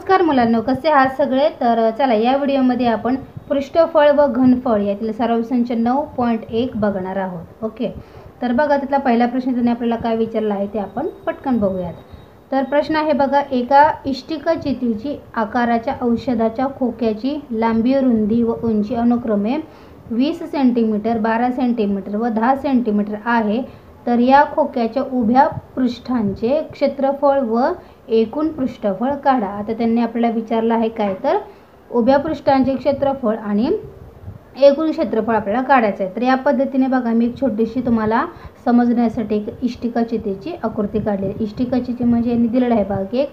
नमस्कार मुलांनो, कसे आहात सगळे। तर चला या व्हिडिओमध्ये आपण पृष्ठफळ व घनफळ यातील सरासंच 9.1 बघणार आहोत। ओके, तर बघा त्यातला पहिला प्रश्न त्यांनी आपल्याला काय विचारला आहे ते आपण पटकन बघूयात। तर प्रश्न आहे बघा, एका इष्टिकाचितीची आकाराच्या औषधाच्या खोक्याची लांबी, रुंदी व उंची अनुक्रमे 20 सेंटीमीटर, 12 सेंटीमीटर व 10 सेंटीमीटर आहे। तर या खोक्याच्या उभ्या पृष्ठांचे क्षेत्रफळ व एकूण पृष्ठफळ काढा। आता त्यांनी आपल्याला विचारलं आहे काय, तर उभ्या पृष्ठांचे क्षेत्रफळ आणि एकूण क्षेत्रफळ आपल्याला काढायचं आहे। तर या पद्धतीने बघा, मी एक छोटीशी तुम्हाला समजण्यासाठी एक इष्टिकाचितेची आकृती काढली आहे। इष्टिकाचिती म्हणजे यांनी दिलेलं आहे बघा की एक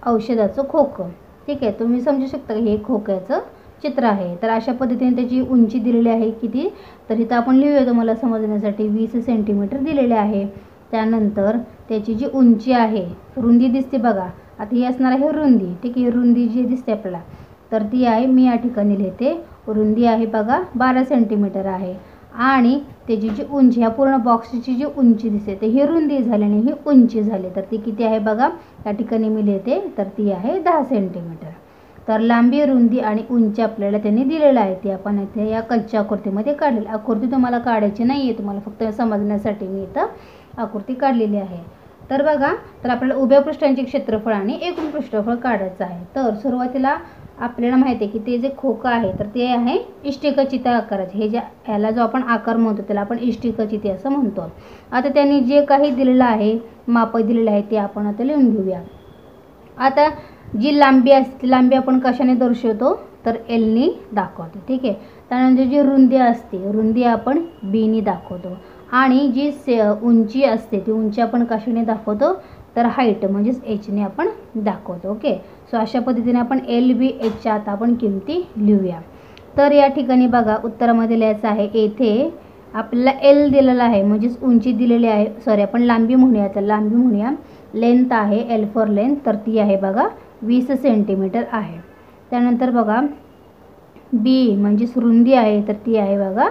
औषधाचं खोकं, ठीक आहे। तुम्ही समजू शकता की हे खोक्याचं चित्र आहे। तर अशा पद्धतीने त्याची उंची दिलेली आहे किती, तर इथं आपण लिहूया तुम्हाला समजण्यासाठी 20 सेंटीमीटर दिलेले आहे। त्यानंतर त्याची जी उंची आहे, रुंदी दिसते बघा, आता ही असणार आहे रुंदी, ठीक आहे। रुंदी जी दिसते आपल्याला तर ती आहे, मी या ठिकाणी लिहिते, रुंदी आहे बघा 12 सेंटीमीटर आहे। आणि त्याची जी उंची, ह्या पूर्ण बॉक्सची जी उंची दिसते तर ही रुंदी झाली आणि ही उंची झाली, तर ती किती आहे बघा, या ठिकाणी मी लिहिते, तर ती आहे 10 सेंटीमीटर। तर लांबी, रुंदी आणि उंची आपल्याला त्यांनी दिलेलं आहे, ती आपण इथे या कच्च्या आकृतीमध्ये काढलेली। आकृती तुम्हाला काढायची नाही आहे, तुम्हाला फक्त समजण्यासाठी मी इथं आकृती काढलेली आहे। तर बघा, तर आपल्याला उभ्या पृष्ठांचे क्षेत्रफळ आणि एकूण पृष्ठफळ काढायचं आहे। तर सुरुवातीला आपल्याला माहिती आहे की ते जे खोकं आहे तर ते आहे इष्टिकाचिती आकाराचे। हे जे याला जो आपण आकार म्हणतो त्याला आपण इष्टिकाचिती असं म्हणतो। आता त्यांनी जे काही दिलेलं आहे, माप दिलेलं आहे, ते आपण आता लिहून घेऊया। आता जी लांबी असते ती लांबी आपण कशाने दर्शवतो, तर एलनी दाखवतो, ठीक आहे। त्यानंतर जी रुंदी असते, रुंदी आपण बीनी दाखवतो। आणि जी उंची असते ती उंची आपण कशाने दाखवतो, तर हाईट म्हणजेच एचने आपण दाखवतो। ओके, सो अशा पद्धतीने आपण एल बी एचच्या आता आपण किमती लिहूया। तर या ठिकाणी बघा उत्तरामध्ये लिहायचं आहे, येथे आपल्याला एल दिलेला आहे म्हणजेच उंची दिलेली आहे, सॉरी आपण लांबी म्हणूया, तर लांबी म्हणूया, लेंथ आहे एल फॉर लेंथ, तर ती आहे बघा 20 सेंटीमीटर आहे। त्यानंतर बघा बी म्हणजेच रुंदी आहे, तर ती आहे बघा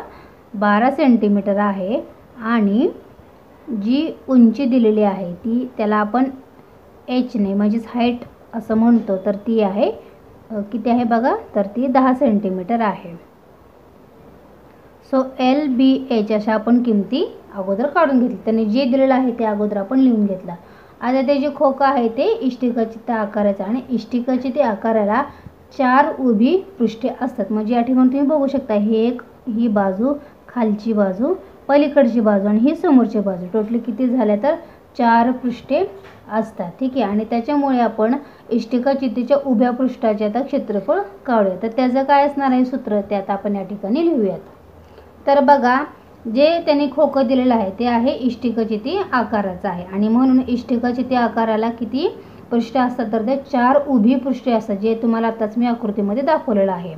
12 सेंटीमीटर आहे। आणि जी उंची दिलेली आहे ती त्याला आपण एचने म्हणजेच हाईट असं म्हणतो, तर ती आहे किती आहे बघा, तर ती 10 सेंटीमीटर आहे। सो एल बी एच अशा आपण किमती अगोदर काढून घेतली, त्यांनी जे दिलेलं आहे ते अगोदर आपण लिहून घेतलं। आता ते जे खोकं आहे ते इष्टिकाचिती आकाराचं आणि इष्टिकाचिती आकाराला 4 उभी पृष्ठे असतात। म्हणजे या ठिकाणी तुम्ही बघू शकता, हे एक, ही बाजू, खालची बाजू, पलीकडची बाजू आणि ही समोरची बाजू, टोटली किती झाल्या तर 4 पृष्ठे असतात, ठीक आहे। आणि त्याच्यामुळे आपण इष्टिकाचितीच्या उभ्या पृष्ठाचे आता क्षेत्रफळ काढूया। तर त्याचं काय असणार आहे सूत्र, ते आता आपण या ठिकाणी लिहूयात। तर बघा, जे त्यांनी खोकं दिलेलं आहे ते आहे इष्टिकाचिती आकाराचं आहे आणि म्हणून इष्टिकाचिती आकाराला किती पृष्ठे असतात, तर ते 4 उभी पृष्ठे असतात, जे तुम्हाला आताच मी आकृतीमध्ये दाखवलेलं आहे।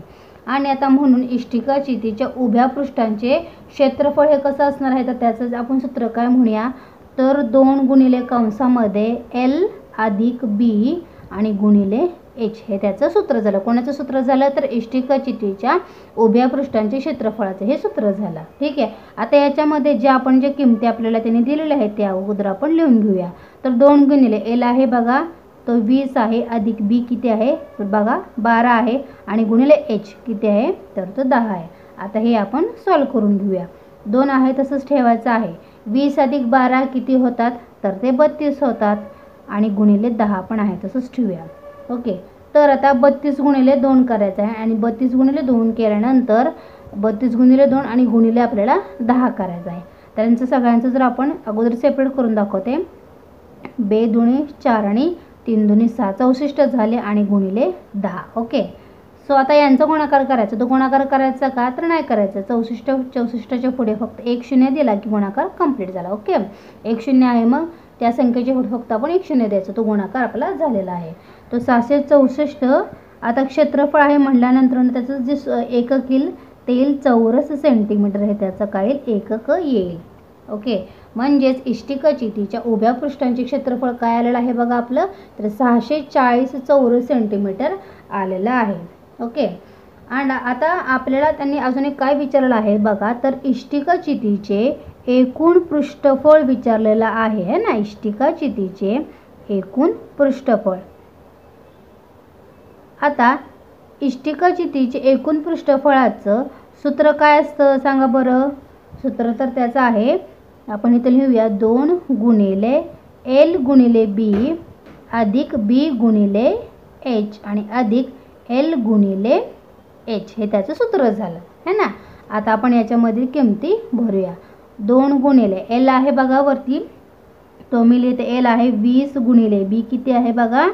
आणि आता म्हणून इष्टिकाचितीच्या उभ्या पृष्ठांचे क्षेत्रफळ हे कसं असणार आहे, तर त्याचं आपण सूत्र काय म्हणूया, तर 2 गुणिले कंसामध्ये एल अधिक बी आणि गुणिले एच, हे त्याचं सूत्र झालं। कोणाचं सूत्र झालं, तर इष्टिकाचितीच्या उभ्या पृष्ठांचे क्षेत्रफळाचं हे सूत्र झालं, ठीक आहे। आता याच्यामध्ये जे आपण जे किमती आपल्याला त्यांनी दिलेल्या आहेत त्या अगोदर आपण लिहून घेऊया। तर 2 गुणिले एल आहे बघा तो 20 आहे, अधिक बी किती आहे तर बघा 12 आहे, आणि गुणिले एच किती आहे तर तो 10 आहे। आता हे आपण सॉल्व करून घेऊया। 2 आहे तसंच ठेवायचं आहे, 20 अधिक 12 किती होतात, तर ते 32 होतात, आणि गुणिले 10 पण आहे तसंच ठेवूया। ओके, तर आता 32 गुणिले 2 करायचं आहे आणि 32 गुणिले 2 केल्यानंतर 32 गुणिले 2 आणि गुणिले आपल्याला 10 करायचं आहे। त्यांचं सगळ्यांचं जर आपण अगोदर सेपरेट करून दाखवते, 2 दुणे 4 आणि 3 दुणे 6, 64 झाले आणि गुणिले 10। ओके, सो आता यांचा गुणाकार करायचा, तो गुणाकार करायचा का, तर नाही करायचा, 64च्या पुढे फक्त 1 शून्य दिला की गुणाकार कंप्लीट झाला। ओके, 1 शून्य आहे, मग त्या संख्येच्या पुढे फक्त आपण 1 शून्य द्यायचं, तो गुणाकार आपला झालेला आहे। तो 664, आता क्षेत्रफळ आहे म्हटल्यानंतर त्याचं जे एकक येईल ते येईल चौरस सेंटीमीटर, हे त्याचं काय येईल एकक येईल। ओके, म्हणजेच इष्टिकाचितीच्या उभ्या पृष्ठांचे क्षेत्रफळ काय आलेलं आहे बघा आपलं, तर 640 चौरस सेंटीमीटर आलेलं आहे। ओके, आणि आता आपल्याला त्यांनी अजून एक काय विचारलं आहे बघा, तर इष्टिकाचितीचे एकूण पृष्ठफळ विचारलेलं आहे ना, इष्टिकाचितीचे एकूण पृष्ठफळ। आता इष्टिकाचितीचे एकूण पृष्ठफळाचं सूत्र काय असतं सांगा बरं. सूत्र तर त्याचं आहे, आपण इथं लिहूया 2 गुणिले L गुणिले B अधिक B गुणिले H आणि अधिक L गुणिले H, हे त्याचं सूत्र झालं है ना. आता आपण याच्यामधील किमती भरूया. 2 गुणिले L आहे बघा वरती, तो मी लिहिते L आहे 20 गुणिले B किती आहे बघा,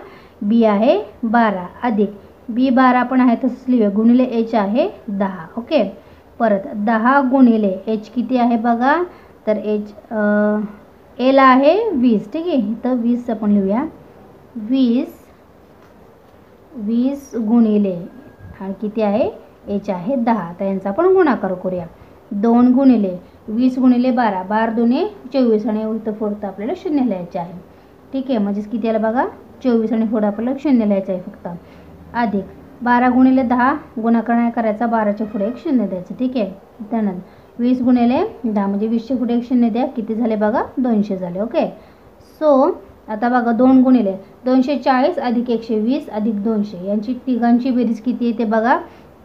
B आहे 12 अधिक B 12 आपण आहे तसंच लिहूया गुणिले H आहे 10. ओके, परत 10 गुणिले H किती आहे बघा, तर H L आहे 20. ठीक आहे, इथं 20 आपण लिहूया 20 गुणिले आणि किती आहे H आहे 10. तर यांचा आपण गुणाकार करूया. 2 गुणिले 20 गुणिले 12, 12 दुने 24 आणि इथं पुढं आपल्याला 0 लिहायचे आहे. ठीक आहे, म्हणजेच किती आलं बघा 24 आणि पुढं आपल्याला 0 लिहायचं आहे फक्त. अधिक 12 गुणिले 10, गुणाकार नाही करायचा, 12च्या पुढे एक 0 द्यायचं. ठीक आहे, त्यानंतर 20 गुणिले 10 म्हणजे 20च्या पुढे एक 0 द्या, किती झाले बघा 200 झाले. ओके, सो आता बघा 2 गुणिले 240 अधिक 120 अधिक 200 यांची तिघांची बेरीज किती येते बघा,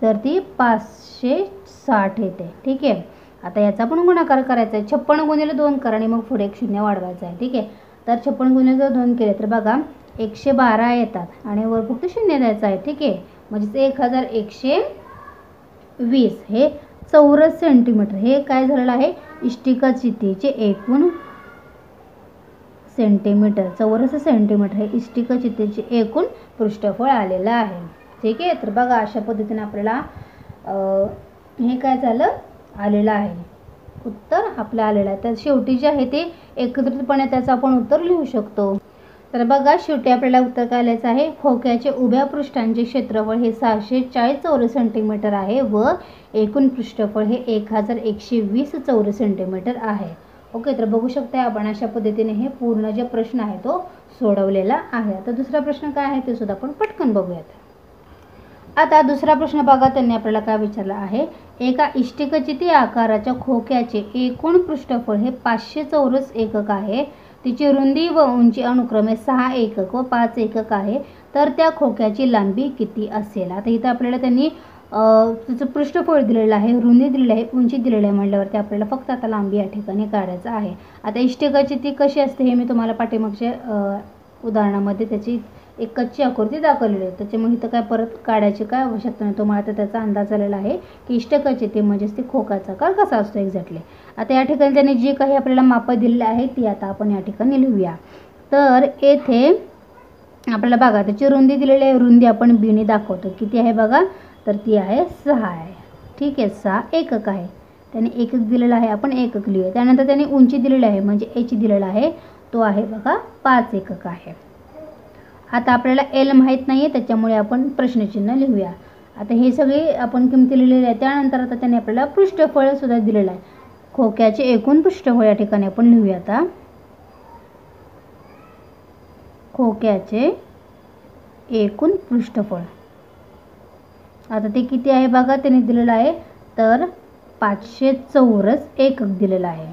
तर ती 560 येते. ठीक आहे, आता याचा पण गुणाकार करायचा आहे. 56 गुणिले 2 करा आणि मग पुढे एक 0 वाढवायचा आहे. ठीक आहे, तर 56 गुणिले 2 केले तर बघा 112 येतात आणि वर फक्त 0 द्यायचं आहे. ठीक आहे, म्हणजे 1120 हे चौरस सेंटीमीटर, हे काय झालेलं आहे इष्टिकाचितीचे एकूण सेंटीमीटर, चौरस सेंटीमीटर हे इष्टिकाचितीचे एकूण पृष्ठफळ आलेलं आहे. ठीक आहे, तर बघा अशा पद्धतीने आपल्याला हे काय झालं आलेलं आहे, उत्तर आपलं आलेलं आहे. तर शेवटी जे आहे ते एकत्रितपणे त्याचं आपण उत्तर लिहू शकतो. तर बघा शेवटी आपल्याला उत्तर काय लिहायचं आहे, खोक्याचे उभ्या पृष्ठांचे क्षेत्रफळ हे 640 चौरस सेंटीमीटर आहे व एकूण पृष्ठफळ हे 1120 चौरस सेंटीमीटर आहे. ओके, तर बघू शकता आपण अशा पद्धतीने हे पूर्ण जे प्रश्न आहे तो सोडवलेला आहे. आता दुसरा प्रश्न काय आहे ते सुद्धा आपण पटकन बघूयात. आता दुसरा प्रश्न बघा, त्यांनी आपल्याला काय विचारला आहे, एका इष्टिकाचिती आकाराच्या खोक्याचे एकूण पृष्ठफळ हे 500 चौरस एकक आहे, तिची रुंदी व उंची अनुक्रमे 6 एकक व 5 एकक आहे, तर त्या खोक्याची लांबी किती असेल. आता इथं आपल्याला त्यांनी त्याचं पृष्ठफळ दिलेलं आहे, रुंदी दिलेली आहे, उंची दिलेली आहे, म्हटल्यावरती आपल्याला फक्त आता लांबी या ठिकाणी काढायचं आहे. आता इष्टिकाचिती कशी असते हे मी तुम्हाला पाठीमागच्या उदाहरणामध्ये त्याची एक कच्ची आकृती दाखवलेली आहे, त्याच्यामुळे इथं काय परत काढायची काय आवश्यकता नाही. तुम्हाला तर त्याचा अंदाज आलेला आहे की इष्टिकाचिती म्हणजेच ती खोकाचा आकार कसा असतो एक्झॅक्टली. आता या ठिकाणी त्यांनी जी काही आपल्याला मापं दिलेली आहे ती आता आपण या ठिकाणी लिहूया. तर येथे आपल्याला बघा त्याची रुंदी दिलेली आहे, रुंदी आपण बीने दाखवतो, किती आहे बघा, तर ती आहे 6 आहे. ठीक आहे, 6 एकक आहे, त्याने एकक दिलेला आहे, आपण एकक लिहूया. त्यानंतर त्याने उंची दिलेली आहे म्हणजे H दिलेला आहे, तो आहे बघा 5 एकक आहे. आता आपल्याला L माहीत नाही आहे, त्याच्यामुळे आपण प्रश्नचिन्ह लिहूया. आता हे सगळे आपण किमती लिहिलेले आहे. त्यानंतर आता त्याने आपल्याला पृष्ठफळ सुद्धा दिलेलं आहे, खोक्याचे एकूण पृष्ठफळ या ठिकाणी आपण लिहूया. आता खोक्याचे एकूण पृष्ठफळ आता ते किती आहे बघा, त्याने दिलेलं आहे तर 500 चौरस एकक दिलेलं आहे,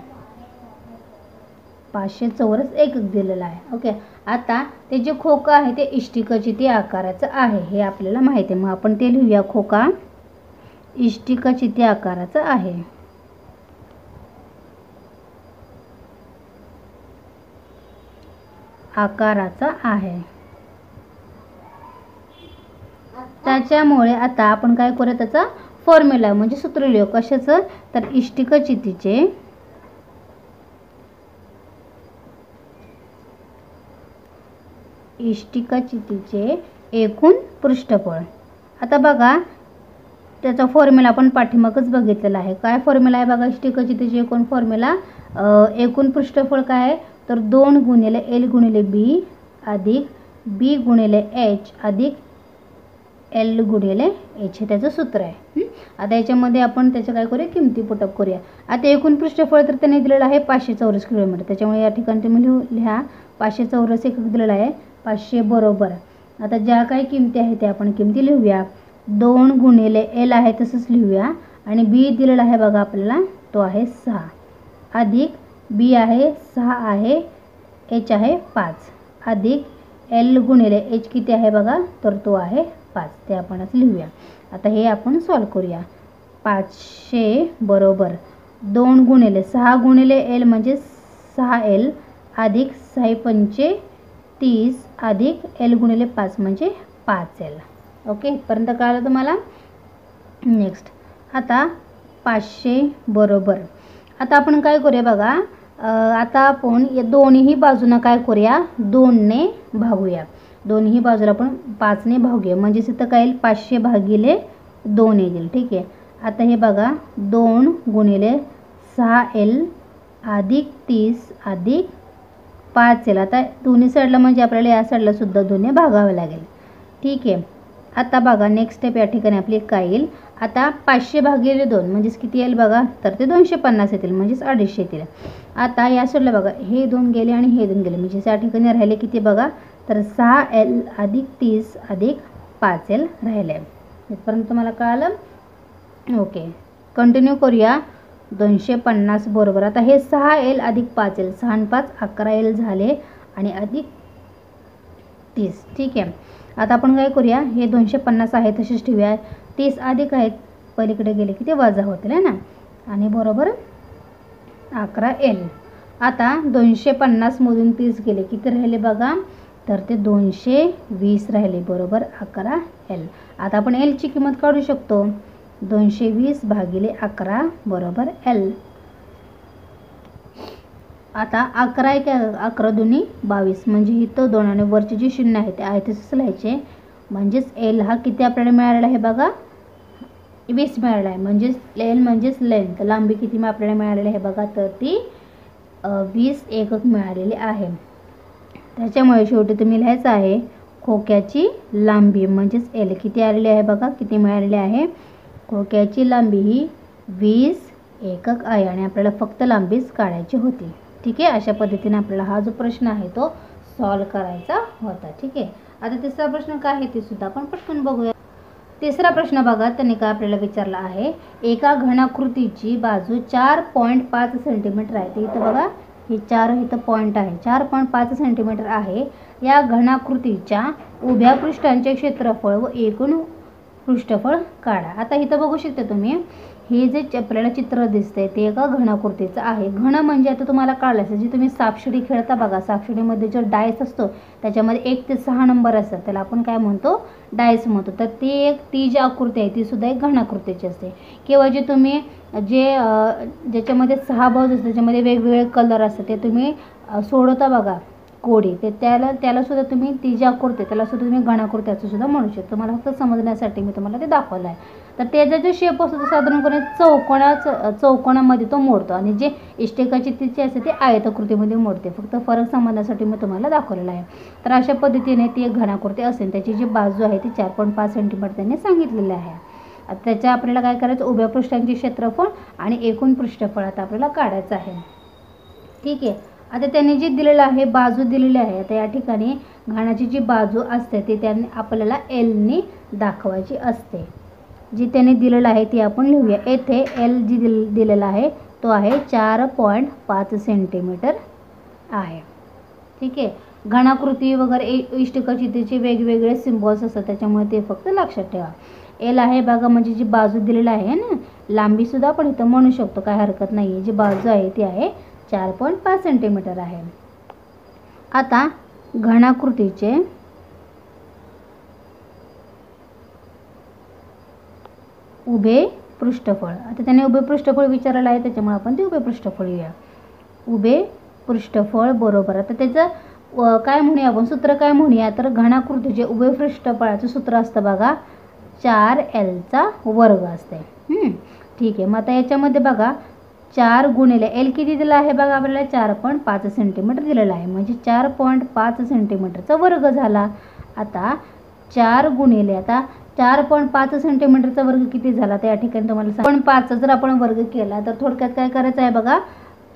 500 चौरस एकक दिलेलं आहे. ओके, आता ते जे खोकं आहे ते इष्टिकाचिती आकाराचं आहे हे आपल्याला माहिती आहे, मग आपण ते लिहूया, खोका इष्टिकाचिती आकाराचं आहे. आकाराचा आहे, त्याच्यामुळे आता आपण काय करूया, त्याचा फॉर्म्युला म्हणजे सूत्र लिहू. कशाचं, तर इष्टिकाचितीचे एकूण पृष्ठफळ. आता बघा त्याचा फॉर्म्युला आपण पाठीमागच बघितलेला आहे. काय फॉर्म्युला आहे बघा इष्टिकाचितीचे एकूण फॉर्म्युला, एकूण पृष्ठफळ काय आहे तर 2 गुणिले L गुणिले B अधिक B गुणिले H अधिक L गुणिले H हे त्याचं सूत्र आहे. आता याच्यामध्ये आपण त्याच्या काय करूया, किमती पुटअप करूया. आता एकूण पृष्ठफळ तर त्याने दिलेलं आहे 500 चौरस किलोमीटर, त्याच्यामुळे या ठिकाणी तुम्ही लिहा 500 चौरस एकक दिलेला आहे, 500 बरोबर. आता ज्या काही किमती आहेत त्या आपण किमती लिहूया. 2 गुणिले L आहे तसंच लिहूया आणि B दिलेला आहे बघा आपल्याला, तो आहे 6 अधिक B आहे 6 आहे, H आहे 5 अधिक एल गुणिले एच किती आहे बघा, तर तो आहे 5. ते आपण असं लिहूया. आता हे आपण सॉल्व करूया. 500 बरोबर 2 गुणिले 6 गुणिले एल म्हणजे 6L अधिक 6 पंचे 30 अधिक एल गुणिले 5 म्हणजे 5L. ओके, इथपर्यंत कळलं तुम्हाला. नेक्स्ट आता 500 बरोबर, आता आपण काय करूया बघा, आता आपण या दोन्ही बाजूंना काय करूया, 2ने भागूया. दोन्ही बाजूला आपण 5ने भागूया, म्हणजे इथं काय येईल 500 भागिले 2 येईल. ठीक आहे. आता हे बघा 2 गुणिले 6L अधिक 30 अधिक 5L. आता दोन्ही साईडला म्हणजे आपल्याला या साईडला सुद्धा 2ने भागावे लागेल. ठीक आहे. आता बघा नेक्स्ट स्टेप या ठिकाणी आपली काय येईल, आता 500 भागिले 2 म्हणजेच किती येईल बघा, तर ते 250 येतील, म्हणजेच 250 येतील. आता या साईडला बघा हे 2 गेले आणि हे 2 गेले, म्हणजे या ठिकाणी राहिले किती बघा, तर 6L अधिक 30 अधिक 5L राहिले. इथपर्यंत तुम्हाला कळालं. ओके, कंटिन्यू करूया. 250 बरोबर, आता हे 6L अधिक 5L, 6 आणि 5 11L झाले आणि अधिक 30. ठीक आहे. आता आपण काय करूया, हे 250 आहे तसेच ठेवूया, 30 अधिक आहेत पलीकडे गेले की ते वजा होतील आहे ना, आणि बरोबर 11L. आता 250 मधून 30 गेले किती राहिले बघा, तर ते 220 राहिले, बरोबर 11L. आता आपण Lची किंमत काढू शकतो, 220 भागिले 11 बरोबर L. आता 11 आहे काय, 11 दुनी 22, म्हणजे इथं 2 आणि वरचे जे 0 आहे ते आहे तसंच लिहायचे. म्हणजेच एल हा किती आपल्याला मिळालेला आहे बघा, 20 मिळाला आहे. म्हणजेच एल म्हणजेच लेंथ, लांबी किती आपल्याला मिळालेली आहे बघा, तर ती 20 एकक मिळालेली आहे. त्याच्यामुळे शेवटी तुम्ही लिहायचं आहे खोक्याची लांबी म्हणजेच एल किती आलेली आहे बघा, किती मिळालेली आहे, खोक्याची लांबी ही 20 एकक आहे आणि आपल्याला फक्त लांबीच काढायची होती. ठीक आहे. अशा पद्धतीने आपल्याला हा जो प्रश्न आहे तो सॉल्व करायचा होता. ठीक आहे. आता तिसरा प्रश्न काय आहे ते सुद्धा आपण पटकन बघूया. तिसरा प्रश्न बघा, त्यांनी काय आपल्याला विचारला आहे, एका घनाकृतीची बाजू 4.5 सेंटीमीटर आहे. ते इथं बघा हे 4 इथं पॉईंट आहे, 4.5 सेंटीमीटर आहे. या घनाकृतीच्या उभ्या पृष्ठांचे क्षेत्रफळ व एकूण पृष्ठफळ काढा. आता इथं बघू शकता तुम्ही, हे जे आपल्याला चित्र दिसतंय ते एका घनाकृतीचं आहे. घन म्हणजे आता तुम्हाला कळलं असेल, जे तुम्ही सापशिडी खेळता बघा, सापशिडीमध्ये जो डायस असतो त्याच्यामध्ये 1 ते 6 नंबर असतात, त्याला आपण काय म्हणतो, डायस म्हणतो. तर ती जी आकृती आहे ती सुद्धा एक घनाकृतीची असते. किंवा जे तुम्ही ज्याच्यामध्ये 6 बाजू असतात त्याच्यामध्ये वेगवेगळे कलर असतात, ते तुम्ही सोडवता बघा कोडी, ते त्याला सुद्धा तुम्ही ती जी आकृती त्याला सुद्धा तुम्ही घनाकृती असं सुद्धा म्हणू शकतो. मला फक्त समजण्यासाठी मी तुम्हाला ते दाखवलं आहे. तर त्याचा जो शेप असतो तो साधारणपणे चौकोनामध्ये तो मोडतो आणि जे इष्टिकाची तिची असते ते आयताकृतीमध्ये मोडते. फक्त फरक समजण्यासाठी मी तुम्हाला दाखवलेला आहे. तर अशा पद्धतीने ती एक घनाकृती असेल, त्याची जी बाजू आहे ती 4.5 सेंटीमीटर त्यांनी सांगितलेली आहे. आता त्याच्या आपल्याला काय करायचं, उभ्या पृष्ठांचे क्षेत्रफळ आणि एकूण पृष्ठफळ आता आपल्याला काढायचं आहे. ठीक आहे. आता त्यांनी जे दिलेलं आहे, बाजू दिलेली आहे, आता या ठिकाणी घनाची जी बाजू असते ती त्यांनी आपल्याला एलने दाखवायची असते. जी त्यांनी दिलेलं आहे ती आपण लिहूया. येथे एल जी दिलेला आहे तो आहे 4.5 सेंटीमीटर आहे. ठीक आहे. घनाकृती वगैरे इष्टिकाची त्याचे वेगवेगळे सिम्बॉल्स असतात, त्याच्यामुळे ते फक्त लक्षात ठेवा. एल आहे बघा, म्हणजे जी बाजू दिलेली आहे ना, लांबी सुद्धा आपण इथं म्हणू शकतो, काय हरकत नाही आहे. जी बाजू आहे ती आहे 4.5 सेंटीमीटर आहे. आता घनाकृतीचे उभे पृष्ठफळ, आता त्याने उभे पृष्ठफळ विचारलेलं आहे त्याच्यामुळे आपण ते उभे पृष्ठफळ लिहूया. उभे पृष्ठफळ बरोबर, आता त्याचं काय म्हणूया आपण, सूत्र काय म्हणूया, तर घनाकृतीचे उभे पृष्ठफळाचं सूत्र असतं बघा 4Lचा वर्ग असते. ठीक आहे. मग आता याच्यामध्ये बघा 4 गुणिले एल किती दिला आहे बघा, आपल्याला 4.5 सेंटीमीटर दिलेला आहे, म्हणजे 4.5 सेंटीमीटरचा वर्ग झाला. आता 4 गुणिले, आता 4.5 सेंटीमीटरचा वर्ग किती झाला, तर या ठिकाणी तुम्हाला 5 जर आपण वर्ग केला तर थोडक्यात काय करायचं आहे बघा,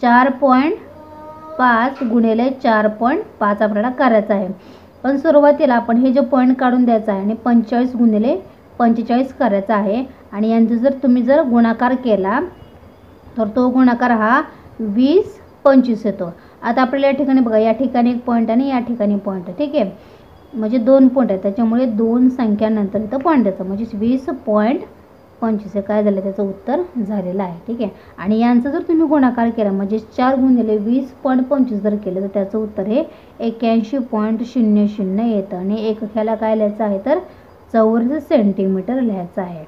4.5 गुणिले 4.5 आपल्याला करायचं आहे. पण सुरुवातीला आपण हे जो पॉईंट काढून द्यायचा आहे आणि 45 गुणिले 45 करायचा आहे. आणि यांचं जर तुम्ही गुणाकार केला तर तो गुणाकार हा 20 25 येतो. आता आपल्याला या ठिकाणी बघा, या ठिकाणी एक पॉईंट आणि या ठिकाणी पॉईंट. ठीक आहे. म्हणजे 2 पॉईंट आहे, त्याच्यामुळे 2 संख्यानंतर इथं पॉईंट द्यायचं, म्हणजे 20.25 काय झालं त्याचं उत्तर झालेलं आहे. ठीक आहे. आणि यांचा जर तुम्ही गुणाकार केला म्हणजे 4 गुणिले 20.25 जर केलं तर त्याचं उत्तर हे 81.00 येतं. आणि एककाला काय लिहायचं आहे तर चौरस सेंटीमीटर लिहायचं आहे.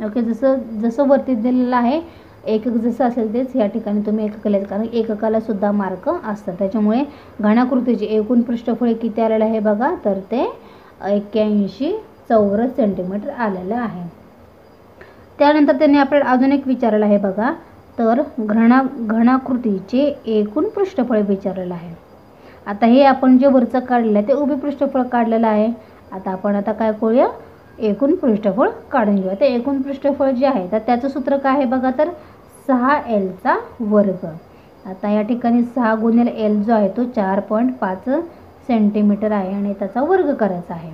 ओके. जसं वरती दिलेलं आहे एकक जसं असेल तेच या ठिकाणी तुम्ही एकक लिहायचं, कारण एककाला सुद्धा मार्क असतात. त्याच्यामुळे घनाकृतीचे एकूण पृष्ठफळ किती आलेलं आहे बघा, तर ते 81 चौरस सेंटीमीटर आलेलं आहे. त्यानंतर त्यांनी आपल्याला अजून एक विचारलेलं आहे बघा, तर घनाकृतीचे एकूण पृष्ठफळ विचारलेलं आहे. आता हे आपण जे वरचं काढलेलं आहे ते उभे पृष्ठफळ काढलेलं आहे. आता आपण काय करूया, एकूण पृष्ठफळ काढून घेऊया. तर एकूण पृष्ठफळ जे आहे तर त्याचं सूत्र काय आहे बघा, तर 6L वर्ग. आता या ठिकाणी 6 गुणिले L जो आहे तो 4.5 सेंटीमीटर आहे आणि त्याचा वर्ग करायचा आहे.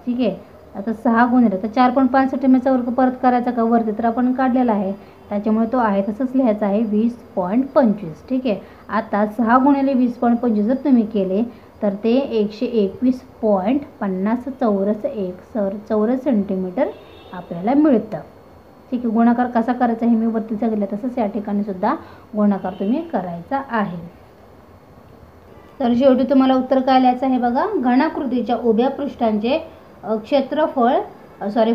ठीक आहे. आता 6 गुणिले तर 4.5 सेंटीमीटरचा वर्ग परत करायचा का, वरती तर आपण काढलेला आहे, त्याच्यामुळे तो आहे तसंच लिहायचा आहे 20.25. ठीक आहे. आता 6 गुणिले 20.25 जर तुम्ही केले तर ते 121.50 चौरस सेंटीमीटर आपल्याला मिळतं. ठीक आहे. गुणाकार कसा करायचा हे मी वरती सांगितलं, तसंच या ठिकाणी सुद्धा गुणाकार तुम्ही करायचा आहे. तर शेवटी तुम्हाला उत्तर काय लिहायचं आहे बघा, घनाकृतीच्या उभ्या पृष्ठांचे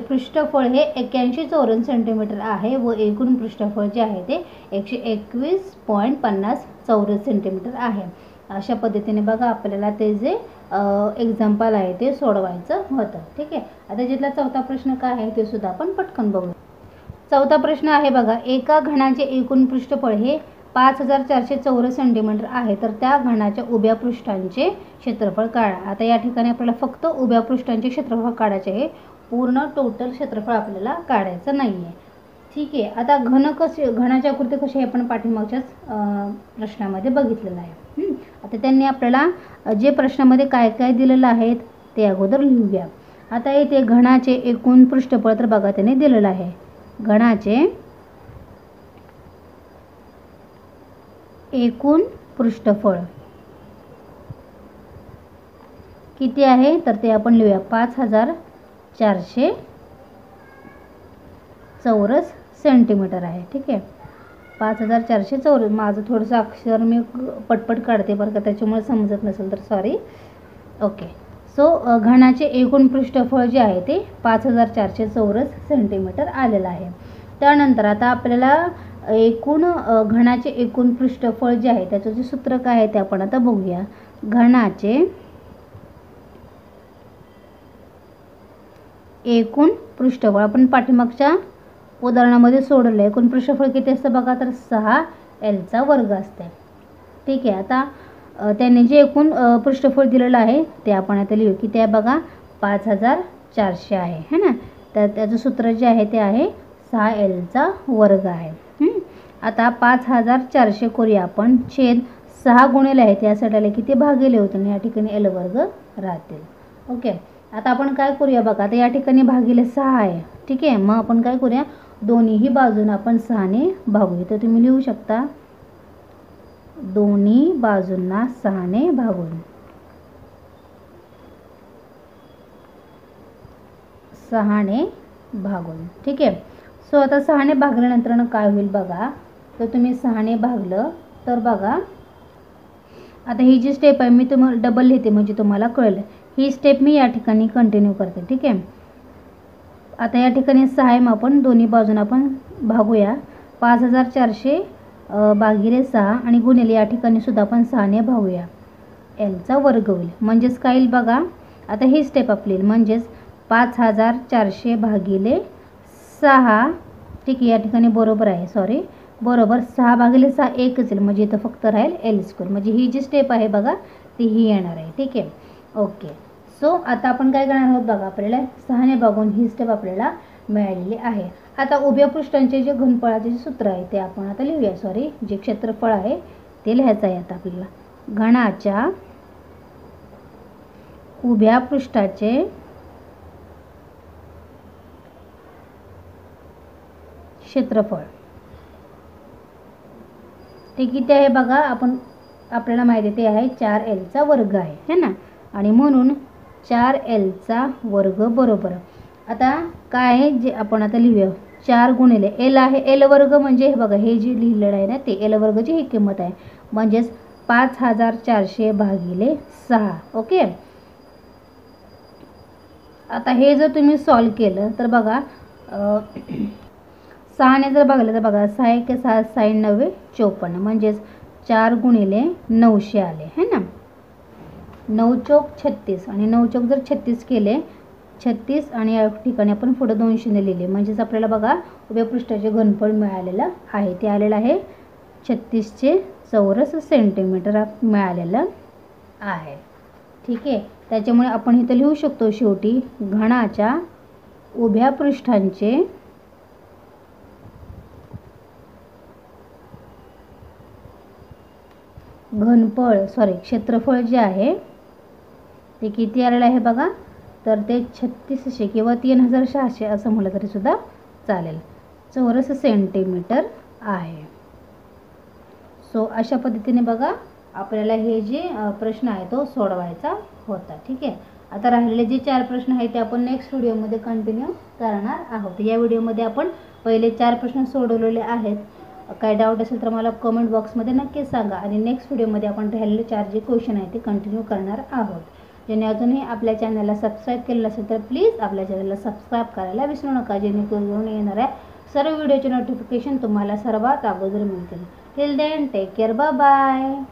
पृष्ठफळ हे 81 चौरस सेंटीमीटर आहे व एकूण पृष्ठफळ जे आहे ते 121.50 चौरस सेंटीमीटर आहे. अशा पद्धतीने बघा आपल्याला ते जे एक्झाम्पल आहे ते सोडवायचं होतं. ठीक आहे. आता जिथला चौथा प्रश्न काय आहे ते सुद्धा आपण पटकन बघू. चौथा प्रश्न आहे बघा, एका घनाचे एकूण पृष्ठफळ हे 5400 चौरस सेंटीमीटर आहे, तर त्या घनाच्या उभ्या पृष्ठांचे क्षेत्रफळ काढा. आता या ठिकाणी आपल्याला फक्त उभ्या पृष्ठांचे क्षेत्रफळ काढायचे आहे, पूर्ण टोटल क्षेत्रफळ आपल्याला काढायचं नाही आहे. ठीक आहे. आता घनाची आकृती कशी आहे आपण पाठीमागच्याच प्रश्नामध्ये बघितलेलं आहे. आता त्यांनी आपल्याला जे प्रश्नामध्ये काय काय दिलेलं आहे ते अगोदर लिहूया. आता इथे घनाचे एकूण पृष्ठफळ तर बघा त्याने दिलेलं आहे, घनाचे एकूण पृष्ठफळ किती आहे तर ते आपण लिहूया 5400 चौरस सेंटीमीटर आहे. ठीक आहे. 5400 चौरस. माझं थोडंसं अक्षर मी पटपट काढते बरं का, त्याच्यामुळे समजत नसेल तर सॉरी. ओके. सो घनाचे एकूण पृष्ठफळ जे आहे ते 5400 चौरस सेंटीमीटर आलेलं आहे. त्यानंतर आता आपल्याला एकूण घनाचे एकूण पृष्ठफळ जे आहे त्याचं जे सूत्र काय आहे ते आपण आता बघूया. घनाचे एकूण पृष्ठफळ आपण पाठीमागच्या उदाहरणामध्ये सोडलं. एकूण पृष्ठफळ किती असतं बघा, तर 6L वर्ग असते. ठीक आहे. आता त्यांनी जे एकूण पृष्ठफळ दिलेलं आहे ते आपण आता लिहू की ते बघा 5400 आहे है ना. तर त्याचं सूत्र जे आहे ते आहे 6L वर्ग आहे. आता 5400 करूया आपण, छेद 6 गुणिले आहे त्या साईडला किती भागिले होते या ठिकाणी L वर्ग राहतील. ओके. आता आपण काय करूया बघा, आता या ठिकाणी भागिले 6 आहे. ठीक आहे. मग आपण काय करूया, दोन्हीही बाजूंना आपण 6ने भागूया. तर तुम्ही लिहू शकता दोन्ही बाजूंना 6ने भागून 6ने भागून. ठीक आहे. सो आता 6ने भागल्यानंतर काय होईल बघा, तर तुम्ही 6ने भागलं तर बघा आता ही जी स्टेप आहे मी तुम्हाला डबल लिहिते म्हणजे तुम्हाला कळलं. ही स्टेप मी या ठिकाणी कंटिन्यू करते. ठीक आहे. आता या ठिकाणी 6 आहे, मग आपण दोन्ही बाजून आपण भागूया. 5400 भागिले 6 आणि गुणिले या ठिकाणी सुद्धा आपण 6ने भागूया. L वर्ग होईल. म्हणजेच काय येईल बघा, आता ही स्टेप आपली म्हणजेच 5400 भागिले 6. ठीक आहे. या ठिकाणी बरोबर आहे, सॉरी बरोबर 6 भागिले 6 एकच येईल, म्हणजे इथं फक्त राहील L². म्हणजे ही जी स्टेप आहे बघा ती ही येणार आहे. ठीक आहे. ओके. सो आता आपण काय करणार आहोत बघा, आपल्याला 6ने भागून ही स्टेप आपल्याला मिळालेली आहे. आता उभ्या पृष्ठांचे जे घनफळाचे जे सूत्र आहे ते आपण आता लिहूया. सॉरी, जे क्षेत्रफळ आहे ते लिहायचं आहे आता आपल्याला. घनाच्या उभ्या पृष्ठाचे क्षेत्रफळ ते किती आहे बघा, आपल्याला माहिती ते आहे 4L वर्ग आहे है ना. आणि म्हणून 4Lचा वर्ग बरोबर. आता काय जे आपण आता लिहूया 4 गुणिले L आहे. L वर्ग म्हणजे हे बघा हे जे लिहिलेलं आहे ना ते L वर्गची ही किंमत आहे म्हणजेच 5400 भागिले 6. ओके. आता हे जर तुम्ही सॉल्व केलं तर बघा 6ने जर बघायला तर बघा 6 1 6 6 9 54 म्हणजेच 4 गुणिले 900 आले है ना. 9 चौक 36 आणि 9 चौक जर 36 केले 36 आणि या ठिकाणी आपण पुढे 200 लिहिले म्हणजेच आपल्याला बघा उभ्या पृष्ठाचे घनफळ मिळालेलं आहे. ते आलेलं आहे 36 चौरस सेंटीमीटर मिळालेलं आहे. ठीक आहे. त्याच्यामुळे आपण इथं लिहू शकतो शेवटी घनाच्या उभ्या पृष्ठांचे क्षेत्रफळ जे आहे ते किती आलेलं आहे बघा तर ते 3600 किंवा 3600 असं म्हटलं तरी सुद्धा चालेल चौरस सेंटीमीटर आहे. सो अशा पद्धतीने बघा आपल्याला हे जे प्रश्न आहे तो सोडवायचा होता. ठीक आहे. आता राहिलेले जे 4 प्रश्न आहेत ते आपण नेक्स्ट व्हिडिओमध्ये कंटिन्यू करणार आहोत. या व्हिडिओमध्ये आपण पहिले 4 प्रश्न सोडवलेले आहेत. काय डाऊट असेल तर मला कमेंट बॉक्समध्ये नक्की सांगा आणि नेक्स्ट व्हिडिओमध्ये आपण राहिलेले 4 जे क्वेश्चन आहेत ते कंटिन्यू करणार आहोत. ज्याने अजूनही आपल्या चॅनलला सबस्क्राईब केलेलं असेल तर प्लीज आपल्या चॅनलला सबस्क्राईब करायला विसरू नका जेणेकरून येणाऱ्या सर्व व्हिडिओचे नोटिफिकेशन तुम्हाला सर्वात अगोदर मिळतील. Till then take care. Bye bye.